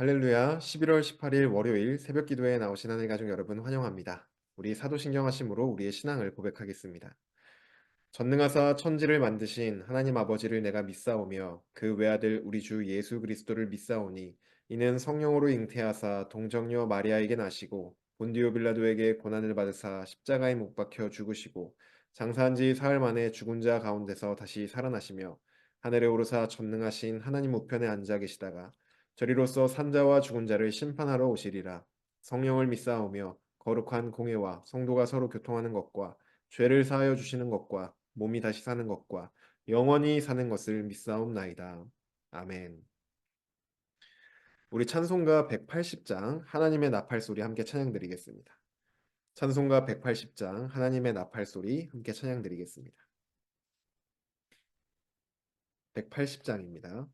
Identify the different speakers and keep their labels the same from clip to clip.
Speaker 1: 할렐루야, 11월 18일 월요일 새벽 기도에 나오신 하늘 가족 여러분 환영합니다. 우리 사도신경 하심으로 우리의 신앙을 고백하겠습니다. 전능하사 천지를 만드신 하나님 아버지를 내가 믿사오며 그 외아들 우리 주 예수 그리스도를 믿사오니 이는 성령으로 잉태하사 동정녀 마리아에게 나시고 본디오 빌라도에게 고난을 받으사 십자가에 못 박혀 죽으시고 장사한 지 사흘 만에 죽은 자 가운데서 다시 살아나시며 하늘에 오르사 전능하신 하나님 우편에 앉아 계시다가 저리로서 산자와 죽은 자를 심판하러 오시리라. 성령을 믿사오며 거룩한 공회와 성도가 서로 교통하는 것과 죄를 사하여 주시는 것과 몸이 다시 사는 것과 영원히 사는 것을 믿사옵나이다. 아멘. 우리 찬송가 180장 하나님의 나팔 소리 함께 찬양 드리겠습니다. 찬송가 180장 하나님의 나팔 소리 함께 찬양 드리겠습니다. 180장입니다.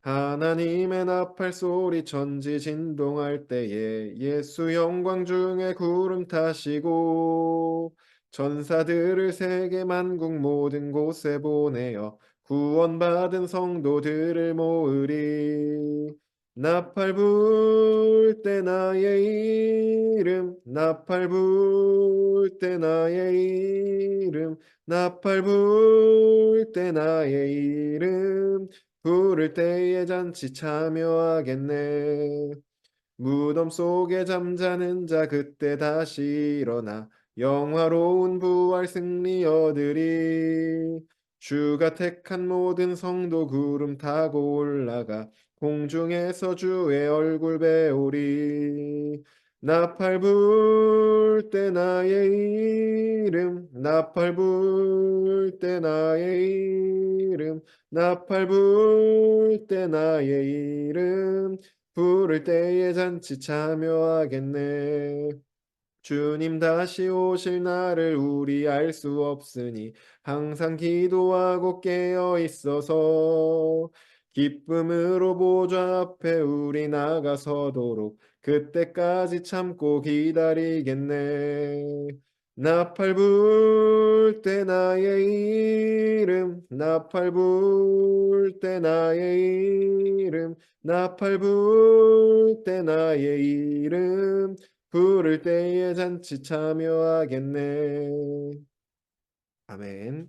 Speaker 1: 하나님의 나팔 소리 천지 진동할 때에 예수 영광 중에 구름 타시고 전사들을 세계 만국 모든 곳에 보내어 구원받은 성도들을 모으리. 나팔 불 때 나의 나팔 불 때 나의 나팔 불 때 나의 부를 때에 잔치 참여하겠네. 무덤 속에 잠자는 자 그때 다시 일어나 영화로운 부활 승리 얻으리. 주가 택한 모든 성도 구름 타고 올라가 공중에서 주의 얼굴 배우리. 나팔 불 때 나의 나팔 불 때 나의 나팔 불 때 나의 부를 때에 잔치 참여하겠네. 주님 다시 오실 날을 우리 알 수 없으니 항상 기도하고 깨어 있어서 기쁨으로 보좌 앞에 우리 나가서도록 그때까지 참고 기다리겠네. 나팔 불 때 나의 나팔 불 때 나의 나팔 불 때 나의 부를 때에 잔치 참여하겠네. 아멘.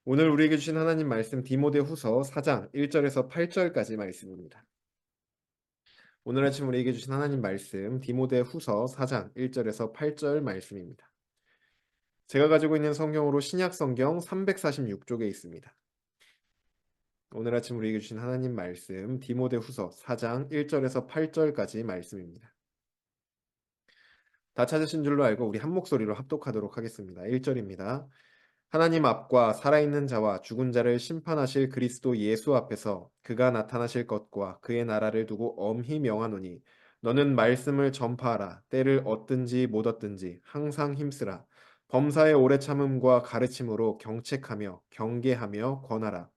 Speaker 1: 오늘 우리에게 주신 하나님 말씀 디모데후서 4장 1절에서 8절까지 말씀입니다. 오늘 아침 우리에게 주신 하나님 말씀 디모데후서 4장 1절에서 8절 말씀입니다. 제가 가지고 있는 성경으로 신약 성경 346쪽에 있습니다. 오늘 아침 우리에게 주신 하나님 말씀 디모데후서 4장 1절에서 8절까지 말씀입니다. 다 찾으신 줄로 알고 우리 한 목소리로 합독하도록 하겠습니다. 1절입니다. 하나님 앞과 살아있는 자와 죽은 자를 심판하실 그리스도 예수 앞에서 그가 나타나실 것과 그의 나라를 두고 엄히 명하노니 너는 말씀을 전파하라. 때를 얻든지 못 얻든지 항상 힘쓰라. 범사의 오래 참음과 가르침으로 경책하며 경계하며 권하라.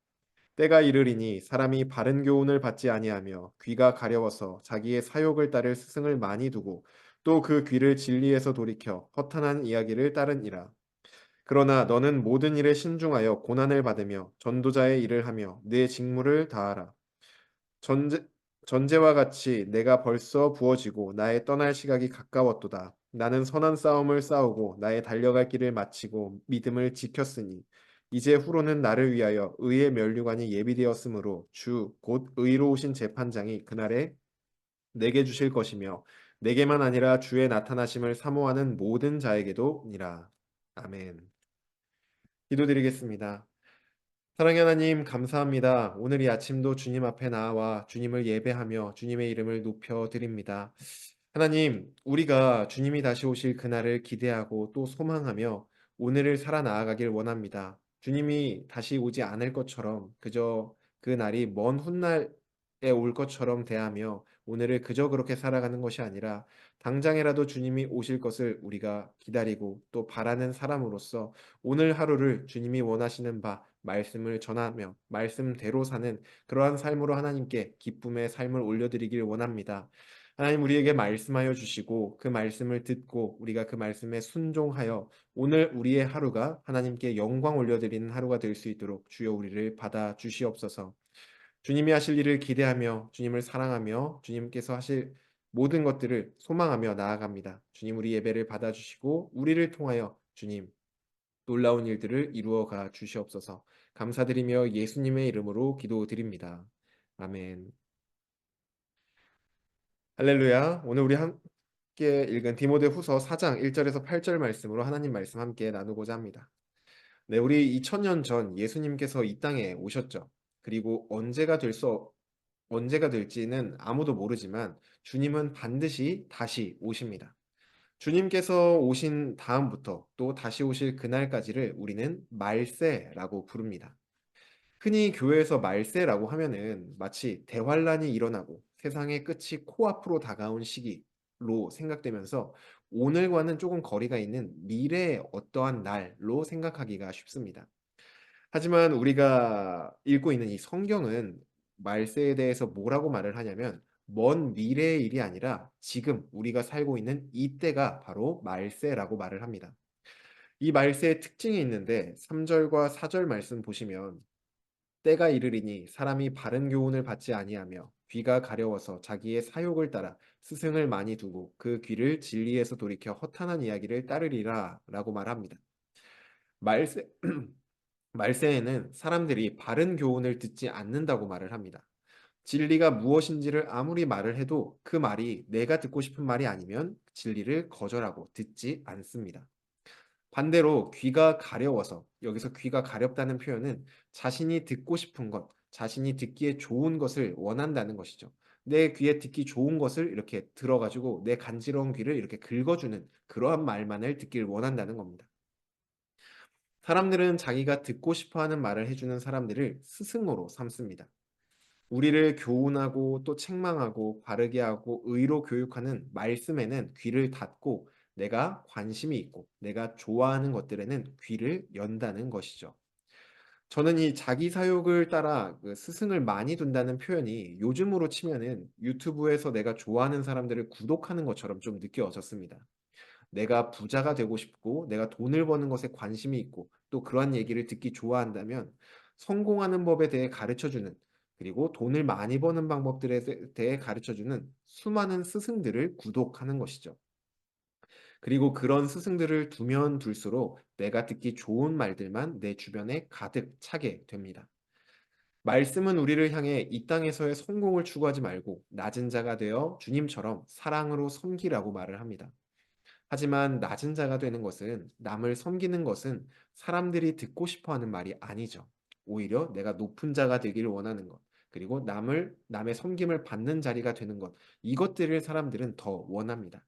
Speaker 1: 때가 이르리니 사람이 바른 교훈을 받지 아니하며 귀가 가려워서 자기의 사욕을 따를 스승을 많이 두고 또 그 귀를 진리에서 돌이켜 허탄한 이야기를 따르니라. 그러나 너는 모든 일에 신중하여 고난을 받으며 전도자의 일을 하며 내 직무를 다하라. 전제, 전제와 같이 내가 벌써 부어지고 나의 떠날 시각이 가까웠도다. 나는 선한 싸움을 싸우고 나의 달려갈 길을 마치고 믿음을 지켰으니 이제 후로는 나를 위하여 의의 면류관이 예비되었으므로 주 곧 의로우신 재판장이 그날에 내게 주실 것이며 내게만 아니라 주의 나타나심을 사모하는 모든 자에게도니라. 아멘. 기도드리겠습니다. 사랑의 하나님, 감사합니다. 오늘 이 아침도 주님 앞에 나와 주님을 예배하며 주님의 이름을 높여 드립니다. 하나님, 우리가 주님이 다시 오실 그날을 기대하고 또 소망하며 오늘을 살아나가길 원합니다. 주님이 다시 오지 않을 것처럼 그저 그 날이 먼 훗날에 올 것처럼 대하며 오늘을 그저 그렇게 살아가는 것이 아니라 당장이라도 주님이 오실 것을 우리가 기다리고 또 바라는 사람으로서 오늘 하루를 주님이 원하시는 바 말씀을 전하며 말씀대로 사는 그러한 삶으로 하나님께 기쁨의 삶을 올려드리길 원합니다. 하나님 우리에게 말씀하여 주시고 그 말씀을 듣고 우리가 그 말씀에 순종하여 오늘 우리의 하루가 하나님께 영광 올려드리는 하루가 될 수 있도록 주여 우리를 받아 주시옵소서. 주님이 하실 일을 기대하며 주님을 사랑하며 주님께서 하실 모든 것들을 소망하며 나아갑니다. 주님 우리 예배를 받아주시고 우리를 통하여 주님 놀라운 일들을 이루어 가 주시옵소서. 감사드리며 예수님의 이름으로 기도드립니다. 아멘. 할렐루야. 오늘 우리 함께 읽은 디모데후서 4장 1절에서 8절 말씀으로 하나님 말씀 함께 나누고자 합니다. 네, 우리 2000년 전 예수님께서 이 땅에 오셨죠. 그리고 언제가 될지는 아무도 모르지만 주님은 반드시 다시 오십니다. 주님께서 오신 다음부터 또 다시 오실 그날까지를 우리는 말세라고 부릅니다. 흔히 교회에서 말세라고 하면은 마치 대환란이 일어나고 세상의 끝이 코앞으로 다가온 시기로 생각되면서 오늘과는 조금 거리가 있는 미래의 어떠한 날로 생각하기가 쉽습니다. 하지만 우리가 읽고 있는 이 성경은 말세에 대해서 뭐라고 말을 하냐면 먼 미래의 일이 아니라 지금 우리가 살고 있는 이때가 바로 말세라고 말을 합니다. 이 말세의 특징이 있는데 3절과 4절 말씀 보시면 때가 이르리니 사람이 바른 교훈을 받지 아니하며 귀가 가려워서 자기의 사욕을 따라 스승을 많이 두고 그 귀를 진리에서 돌이켜 허탄한 이야기를 따르리라 라고 말합니다. 말세, 말세에는 사람들이 바른 교훈을 듣지 않는다고 말을 합니다. 진리가 무엇인지를 아무리 말을 해도 그 말이 내가 듣고 싶은 말이 아니면 진리를 거절하고 듣지 않습니다. 반대로 귀가 가려워서 여기서 귀가 가렵다는 표현은 자신이 듣고 싶은 것, 자신이 듣기에 좋은 것을 원한다는 것이죠. 내 귀에 듣기 좋은 것을 이렇게 들어가지고 내 간지러운 귀를 이렇게 긁어주는 그러한 말만을 듣길 원한다는 겁니다. 사람들은 자기가 듣고 싶어 하는 말을 해주는 사람들을 스승으로 삼습니다. 우리를 교훈하고 또 책망하고 바르게 하고 의로 교육하는 말씀에는 귀를 닫고 내가 관심이 있고 내가 좋아하는 것들에는 귀를 연다는 것이죠. 저는 이 자기 사욕을 따라 그 스승을 많이 둔다는 표현이 요즘으로 치면은 유튜브에서 내가 좋아하는 사람들을 구독하는 것처럼 좀 느껴졌습니다. 내가 부자가 되고 싶고 내가 돈을 버는 것에 관심이 있고 또 그러한 얘기를 듣기 좋아한다면 성공하는 법에 대해 가르쳐주는 그리고 돈을 많이 버는 방법들에 대해 가르쳐주는 수많은 스승들을 구독하는 것이죠. 그리고 그런 스승들을 두면 둘수록 내가 듣기 좋은 말들만 내 주변에 가득 차게 됩니다. 말씀은 우리를 향해 이 땅에서의 성공을 추구하지 말고 낮은 자가 되어 주님처럼 사랑으로 섬기라고 말을 합니다. 하지만 낮은 자가 되는 것은 남을 섬기는 것은 사람들이 듣고 싶어 하는 말이 아니죠. 오히려 내가 높은 자가 되기를 원하는 것, 그리고 남의 섬김을 받는 자리가 되는 것, 이것들을 사람들은 더 원합니다.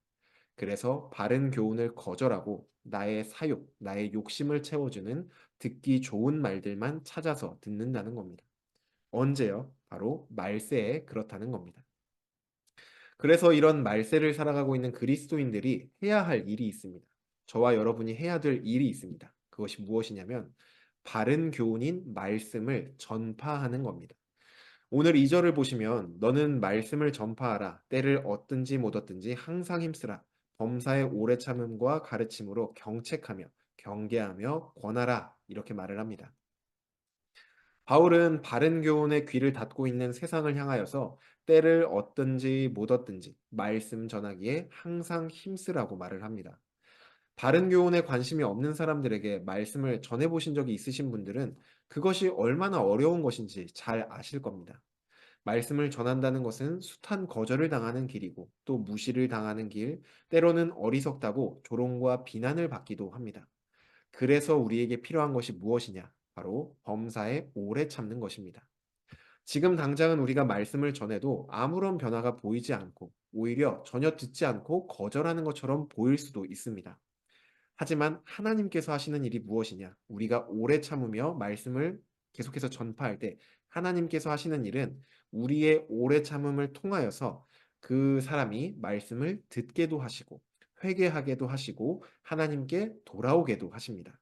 Speaker 1: 그래서 바른 교훈을 거절하고 나의 사욕, 나의 욕심을 채워주는 듣기 좋은 말들만 찾아서 듣는다는 겁니다. 언제요? 바로 말세에 그렇다는 겁니다. 그래서 이런 말세를 살아가고 있는 그리스도인들이 해야 할 일이 있습니다. 저와 여러분이 해야 될 일이 있습니다. 그것이 무엇이냐면 바른 교훈인 말씀을 전파하는 겁니다. 오늘 2절을 보시면 너는 말씀을 전파하라. 때를 얻든지 못 얻든지 항상 힘쓰라. 범사의 오래 참음과 가르침으로 경책하며 경계하며 권하라. 이렇게 말을 합니다. 바울은 바른 교훈의 귀를 닫고 있는 세상을 향하여서 때를 얻든지 못 얻든지 말씀 전하기에 항상 힘쓰라고 말을 합니다. 바른 교훈에 관심이 없는 사람들에게 말씀을 전해보신 적이 있으신 분들은 그것이 얼마나 어려운 것인지 잘 아실 겁니다. 말씀을 전한다는 것은 숱한 거절을 당하는 길이고 또 무시를 당하는 길, 때로는 어리석다고 조롱과 비난을 받기도 합니다. 그래서 우리에게 필요한 것이 무엇이냐? 바로 범사에 오래 참는 것입니다. 지금 당장은 우리가 말씀을 전해도 아무런 변화가 보이지 않고 오히려 전혀 듣지 않고 거절하는 것처럼 보일 수도 있습니다. 하지만 하나님께서 하시는 일이 무엇이냐? 우리가 오래 참으며 말씀을 계속해서 전파할 때 하나님께서 하시는 일은 우리의 오래 참음을 통하여서 그 사람이 말씀을 듣게도 하시고 회개하게도 하시고 하나님께 돌아오게도 하십니다.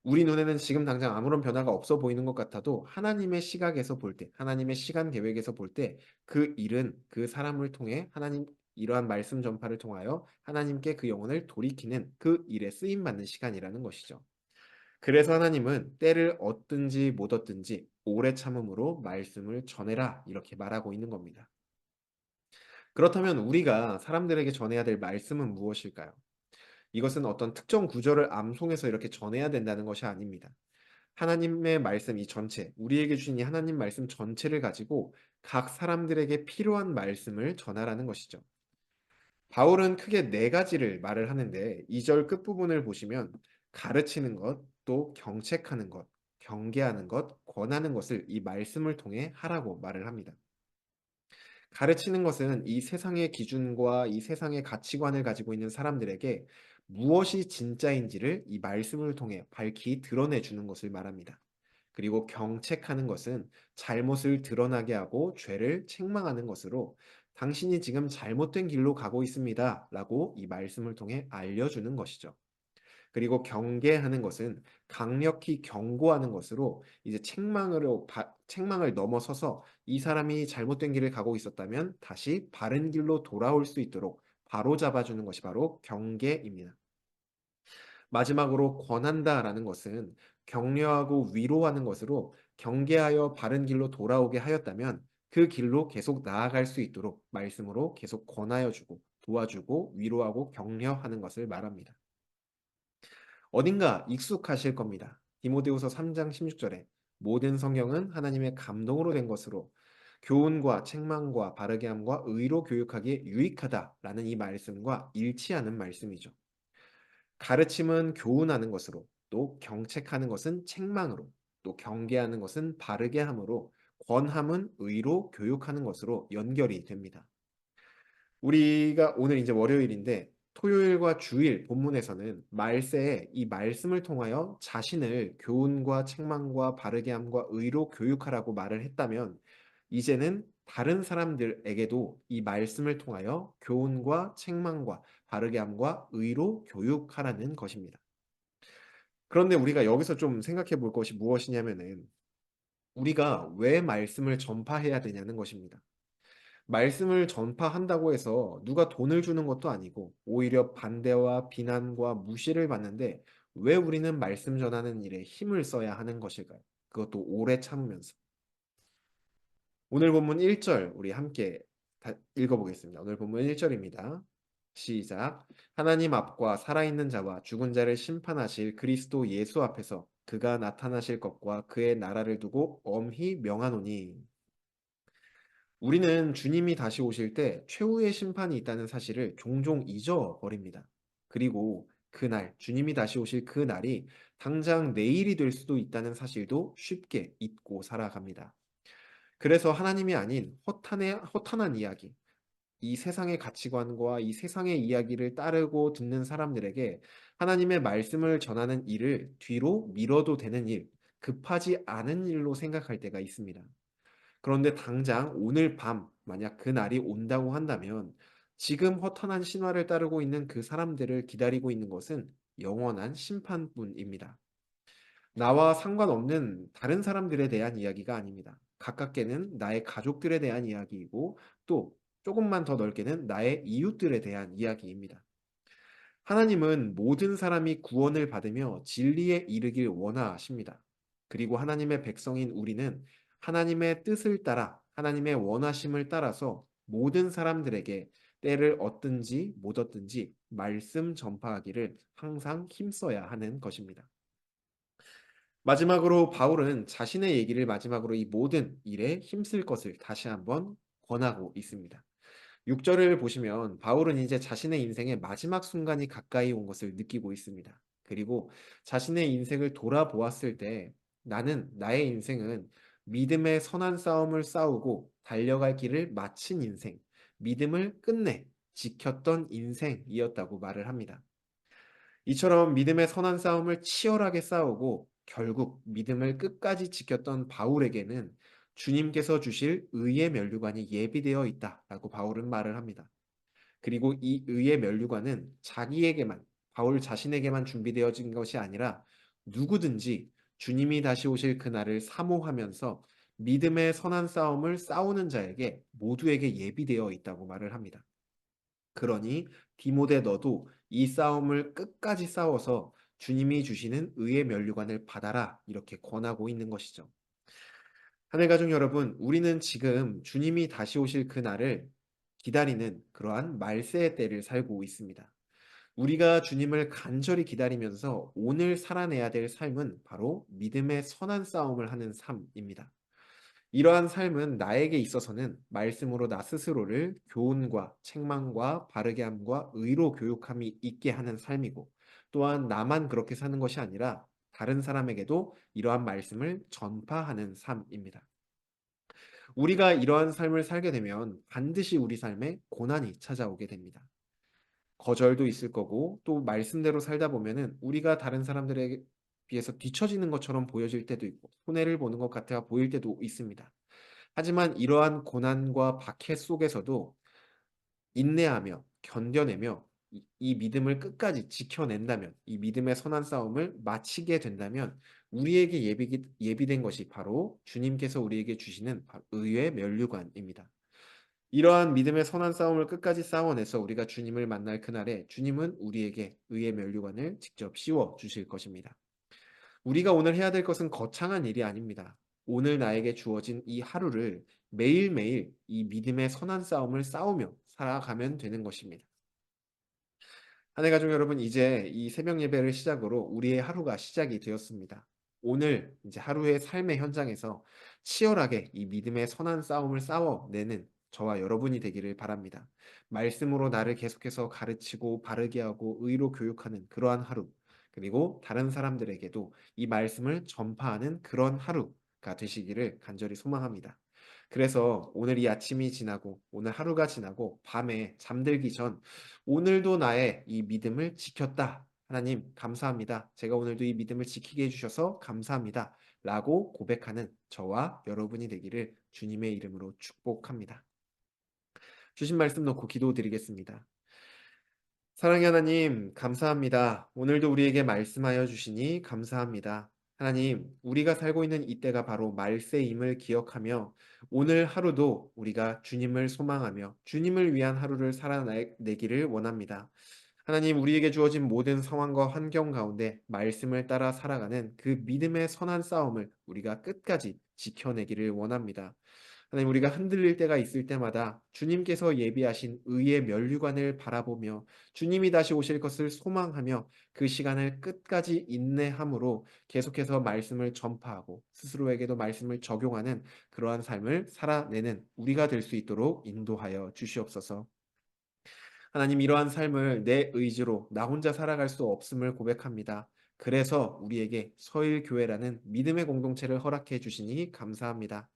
Speaker 1: 우리 눈에는 지금 당장 아무런 변화가 없어 보이는 것 같아도 하나님의 시각에서 볼 때, 하나님의 시간 계획에서 볼 때 그 일은 그 사람을 통해 하나님 이러한 말씀 전파를 통하여 하나님께 그 영혼을 돌이키는 그 일에 쓰임 받는 시간이라는 것이죠. 그래서 하나님은 때를 얻든지 못 얻든지 오래 참음으로 말씀을 전해라 이렇게 말하고 있는 겁니다. 그렇다면 우리가 사람들에게 전해야 될 말씀은 무엇일까요? 이것은 어떤 특정 구절을 암송해서 이렇게 전해야 된다는 것이 아닙니다. 하나님의 말씀 이 전체, 우리에게 주신 이 하나님 말씀 전체를 가지고 각 사람들에게 필요한 말씀을 전하라는 것이죠. 바울은 크게 네 가지를 말을 하는데 2절 끝부분을 보시면 가르치는 것, 또 경책하는 것, 경계하는 것, 권하는 것을 이 말씀을 통해 하라고 말을 합니다. 가르치는 것은 이 세상의 기준과 이 세상의 가치관을 가지고 있는 사람들에게 무엇이 진짜인지를 이 말씀을 통해 밝히 드러내 주는 것을 말합니다. 그리고 경책하는 것은 잘못을 드러나게 하고 죄를 책망하는 것으로 당신이 지금 잘못된 길로 가고 있습니다. 라고 이 말씀을 통해 알려주는 것이죠. 그리고 경계하는 것은 강력히 경고하는 것으로 이제 책망을 넘어서서 이 사람이 잘못된 길을 가고 있었다면 다시 바른 길로 돌아올 수 있도록 바로잡아 주는 것이 바로 경계입니다. 마지막으로 권한다라는 것은 격려하고 위로하는 것으로 경계하여 바른 길로 돌아오게 하였다면 그 길로 계속 나아갈 수 있도록 말씀으로 계속 권하여 주고 도와주고 위로하고 격려하는 것을 말합니다. 어딘가 익숙하실 겁니다. 디모데후서 3장 16절에 모든 성경은 하나님의 감동으로 된 것으로 교훈과 책망과 바르게 함과 의로 교육하기에 유익하다라는 이 말씀과 일치하는 말씀이죠. 가르침은 교훈하는 것으로, 또 경책하는 것은 책망으로, 또 경계하는 것은 바르게 함으로, 권함은 의로 교육하는 것으로 연결이 됩니다. 우리가 오늘 이제 월요일인데 토요일과 주일 본문에서는 말세에 이 말씀을 통하여 자신을 교훈과 책망과 바르게 함과 의로 교육하라고 말을 했다면 이제는 다른 사람들에게도 이 말씀을 통하여 교훈과 책망과 바르게 함과 의로 교육하라는 것입니다. 그런데 우리가 여기서 좀 생각해 볼 것이 무엇이냐면은 우리가 왜 말씀을 전파해야 되냐는 것입니다. 말씀을 전파한다고 해서 누가 돈을 주는 것도 아니고 오히려 반대와 비난과 무시를 받는데 왜 우리는 말씀 전하는 일에 힘을 써야 하는 것일까요? 그것도 오래 참으면서. 오늘 본문 1절 우리 함께 읽어보겠습니다. 오늘 본문 1절입니다. 시작. 하나님 앞과 살아있는 자와 죽은 자를 심판하실 그리스도 예수 앞에서 그가 나타나실 것과 그의 나라를 두고 엄히 명하노니 우리는 주님이 다시 오실 때 최후의 심판이 있다는 사실을 종종 잊어버립니다. 그리고 그날, 주님이 다시 오실 그 날이 당장 내일이 될 수도 있다는 사실도 쉽게 잊고 살아갑니다. 그래서 하나님이 아닌 허탄한 이야기, 이 세상의 가치관과 이 세상의 이야기를 따르고 듣는 사람들에게 하나님의 말씀을 전하는 일을 뒤로 미뤄도 되는 일, 급하지 않은 일로 생각할 때가 있습니다. 그런데 당장 오늘 밤 만약 그 날이 온다고 한다면 지금 허탄한 신화를 따르고 있는 그 사람들을 기다리고 있는 것은 영원한 심판뿐입니다. 나와 상관없는 다른 사람들에 대한 이야기가 아닙니다. 가깝게는 나의 가족들에 대한 이야기이고 또 조금만 더 넓게는 나의 이웃들에 대한 이야기입니다. 하나님은 모든 사람이 구원을 받으며 진리에 이르길 원하십니다. 그리고 하나님의 백성인 우리는 하나님의 뜻을 따라 하나님의 원하심을 따라서 모든 사람들에게 때를 얻든지 못 얻든지 말씀 전파하기를 항상 힘써야 하는 것입니다. 마지막으로 바울은 자신의 얘기를 마지막으로 이 모든 일에 힘쓸 것을 다시 한번 권하고 있습니다. 6절을 보시면 바울은 이제 자신의 인생의 마지막 순간이 가까이 온 것을 느끼고 있습니다. 그리고 자신의 인생을 돌아보았을 때 나의 인생은 믿음의 선한 싸움을 싸우고 달려갈 길을 마친 인생, 믿음을 끝내 지켰던 인생이었다고 말을 합니다. 이처럼 믿음의 선한 싸움을 치열하게 싸우고 결국 믿음을 끝까지 지켰던 바울에게는 주님께서 주실 의의 면류관이 예비되어 있다라고 바울은 말을 합니다. 그리고 이 의의 면류관은 바울 자신에게만 준비되어진 것이 아니라 누구든지 주님이 다시 오실 그날을 사모하면서 믿음의 선한 싸움을 싸우는 자에게 모두에게 예비되어 있다고 말을 합니다. 그러니 디모데 너도 이 싸움을 끝까지 싸워서 주님이 주시는 의의 면류관을 받아라 이렇게 권하고 있는 것이죠. 하늘 가족 여러분, 우리는 지금 주님이 다시 오실 그날을 기다리는 그러한 말세의 때를 살고 있습니다. 우리가 주님을 간절히 기다리면서 오늘 살아내야 될 삶은 바로 믿음의 선한 싸움을 하는 삶입니다. 이러한 삶은 나에게 있어서는 말씀으로 나 스스로를 교훈과 책망과 바르게 함과 의로 교육함이 있게 하는 삶이고, 또한 나만 그렇게 사는 것이 아니라 다른 사람에게도 이러한 말씀을 전파하는 삶입니다. 우리가 이러한 삶을 살게 되면 반드시 우리 삶에 고난이 찾아오게 됩니다. 거절도 있을 거고, 또 말씀대로 살다 보면은 우리가 다른 사람들에게 비해서 뒤처지는 것처럼 보여질 때도 있고, 손해를 보는 것 같아 보일 때도 있습니다. 하지만 이러한 고난과 박해 속에서도 인내하며 견뎌내며 이 믿음을 끝까지 지켜낸다면, 이 믿음의 선한 싸움을 마치게 된다면 우리에게 예비된 것이 바로 주님께서 우리에게 주시는 의의 면류관입니다. 이러한 믿음의 선한 싸움을 끝까지 싸워내서 우리가 주님을 만날 그날에 주님은 우리에게 의의 면류관을 직접 씌워 주실 것입니다. 우리가 오늘 해야 될 것은 거창한 일이 아닙니다. 오늘 나에게 주어진 이 하루를 매일매일 이 믿음의 선한 싸움을 싸우며 살아가면 되는 것입니다. 한해 가족 여러분, 이제 이 새벽 예배를 시작으로 우리의 하루가 시작이 되었습니다. 오늘 이제 하루의 삶의 현장에서 치열하게 이 믿음의 선한 싸움을 싸워내는 저와 여러분이 되기를 바랍니다. 말씀으로 나를 계속해서 가르치고 바르게 하고 의로 교육하는 그러한 하루, 그리고 다른 사람들에게도 이 말씀을 전파하는 그런 하루가 되시기를 간절히 소망합니다. 그래서 오늘 이 아침이 지나고 오늘 하루가 지나고 밤에 잠들기 전 오늘도 나의 이 믿음을 지켰다. 하나님, 감사합니다. 제가 오늘도 이 믿음을 지키게 해주셔서 감사합니다. 라고 고백하는 저와 여러분이 되기를 주님의 이름으로 축복합니다. 주신 말씀 놓고 기도드리겠습니다. 사랑의 하나님, 감사합니다. 오늘도 우리에게 말씀하여 주시니 감사합니다. 하나님, 우리가 살고 있는 이때가 바로 말세임을 기억하며 오늘 하루도 우리가 주님을 소망하며 주님을 위한 하루를 살아내기를 원합니다. 하나님, 우리에게 주어진 모든 상황과 환경 가운데 말씀을 따라 살아가는 그 믿음의 선한 싸움을 우리가 끝까지 지켜내기를 원합니다. 하나님, 우리가 흔들릴 때가 있을 때마다 주님께서 예비하신 의의 면류관을 바라보며 주님이 다시 오실 것을 소망하며 그 시간을 끝까지 인내함으로 계속해서 말씀을 전파하고 스스로에게도 말씀을 적용하는 그러한 삶을 살아내는 우리가 될 수 있도록 인도하여 주시옵소서. 하나님, 이러한 삶을 내 의지로 나 혼자 살아갈 수 없음을 고백합니다. 그래서 우리에게 서일교회라는 믿음의 공동체를 허락해 주시니 감사합니다.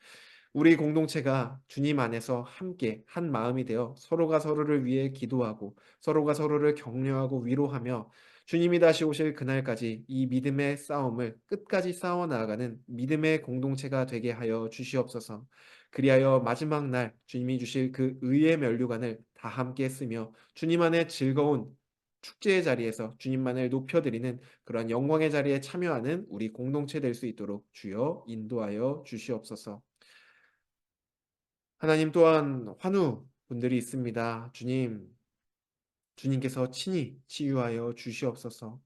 Speaker 1: 우리 공동체가 주님 안에서 함께 한 마음이 되어 서로가 서로를 위해 기도하고 서로가 서로를 격려하고 위로하며 주님이 다시 오실 그날까지 이 믿음의 싸움을 끝까지 싸워 나아가는 믿음의 공동체가 되게 하여 주시옵소서. 그리하여 마지막 날 주님이 주실 그 의의 면류관을 다 함께 쓰며 주님 안에 즐거운 축제의 자리에서 주님만을 높여드리는 그러한 영광의 자리에 참여하는 우리 공동체 될 수 있도록 주여 인도하여 주시옵소서. 하나님, 또한 환우 분들이 있습니다. 주님께서 친히 치유하여 주시옵소서.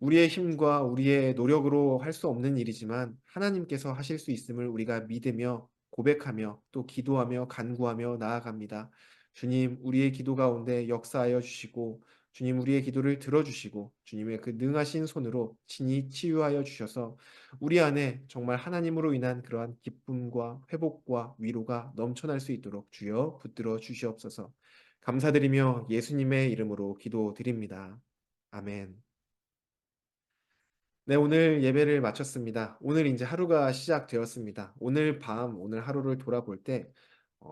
Speaker 1: 우리의 힘과 우리의 노력으로 할 수 없는 일이지만 하나님께서 하실 수 있음을 우리가 믿으며 고백하며 또 기도하며 간구하며 나아갑니다. 주님, 우리의 기도 가운데 역사하여 주시고 주님, 우리의 기도를 들어주시고 주님의 그 능하신 손으로 친히 치유하여 주셔서 우리 안에 정말 하나님으로 인한 그러한 기쁨과 회복과 위로가 넘쳐날 수 있도록 주여 붙들어 주시옵소서. 감사드리며 예수님의 이름으로 기도드립니다. 아멘. 네, 오늘 예배를 마쳤습니다. 오늘 이제 하루가 시작되었습니다. 오늘 밤, 오늘 하루를 돌아볼 때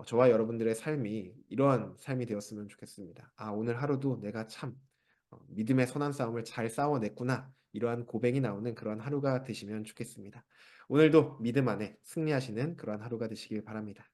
Speaker 1: 저와 여러분들의 삶이 이러한 삶이 되었으면 좋겠습니다. 아, 오늘 하루도 내가 참 믿음의 선한 싸움을 잘 싸워냈구나. 이러한 고백이 나오는 그러한 하루가 되시면 좋겠습니다. 오늘도 믿음 안에 승리하시는 그러한 하루가 되시길 바랍니다.